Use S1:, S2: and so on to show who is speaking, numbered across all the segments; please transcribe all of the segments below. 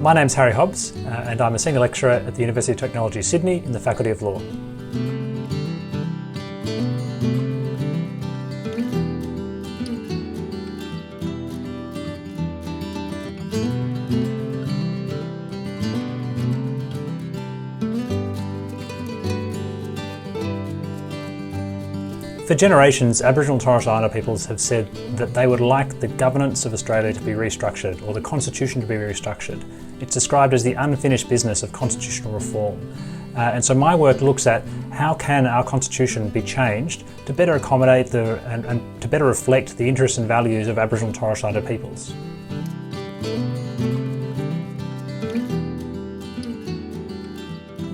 S1: My name's Harry Hobbs and I'm a senior lecturer at the University of Technology Sydney in the Faculty of Law. For generations, Aboriginal and Torres Strait Islander peoples have said that they would like the governance of Australia to be restructured or the constitution to be restructured. It's described as the unfinished business of constitutional reform. And so my work looks at how can our constitution be changed to better accommodate and to better reflect the interests and values of Aboriginal and Torres Strait Islander peoples.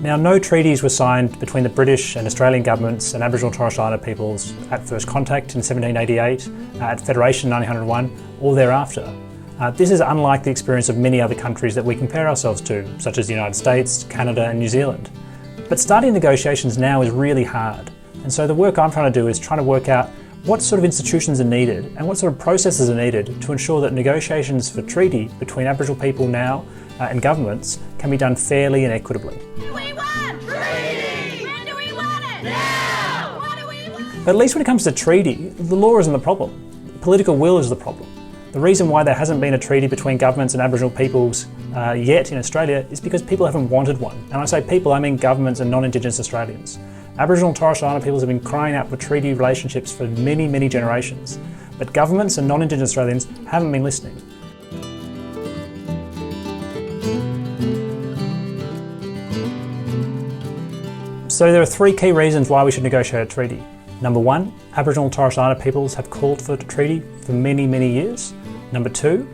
S1: Now, no treaties were signed between the British and Australian governments and Aboriginal and Torres Strait Islander peoples at first contact in 1788, at Federation in 1901, or thereafter. This is unlike the experience of many other countries that we compare ourselves to, such as the United States, Canada and New Zealand. But starting negotiations now is really hard. And so the work I'm trying to do is trying to work out what sort of institutions are needed and what sort of processes are needed to ensure that negotiations for treaty between Aboriginal people now and governments can be done fairly and equitably.
S2: We want treaty! When do we want it? Now! What do we want?
S1: But at least when it comes to treaty, the law isn't the problem. Political will is the problem. The reason why there hasn't been a treaty between governments and Aboriginal peoples yet in Australia is because people haven't wanted one. And when I say people, I mean governments and non-Indigenous Australians. Aboriginal and Torres Strait Islander peoples have been crying out for treaty relationships for many, many generations. But governments and non-Indigenous Australians haven't been listening. So there are three key reasons why we should negotiate a treaty. Number one, Aboriginal and Torres Strait Islander peoples have called for a treaty for many, many years. Number two,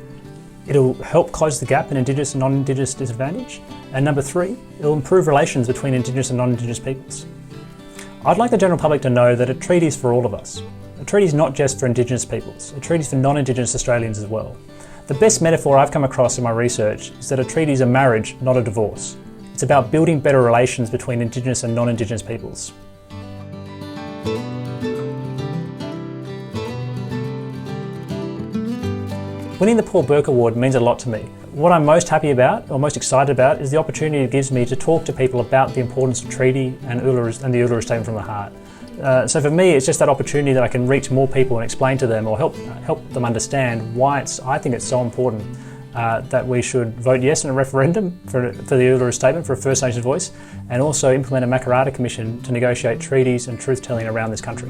S1: it'll help close the gap in Indigenous and non-Indigenous disadvantage. And number three, it'll improve relations between Indigenous and non-Indigenous peoples. I'd like the general public to know that a treaty is for all of us. A treaty is not just for Indigenous peoples, a treaty is for non-Indigenous Australians as well. The best metaphor I've come across in my research is that a treaty is a marriage, not a divorce. It's about building better relations between Indigenous and non-Indigenous peoples. Winning the Paul Bourke Award means a lot to me. What I'm most happy about, or most excited about, is the opportunity it gives me to talk to people about the importance of treaty and the Uluru Statement from the Heart. So for me, it's just that opportunity that I can reach more people and explain to them or help them understand why I think it's so important that we should vote yes in a referendum for the Uluru Statement for a First Nations voice, and also implement a Makarrata Commission to negotiate treaties and truth-telling around this country.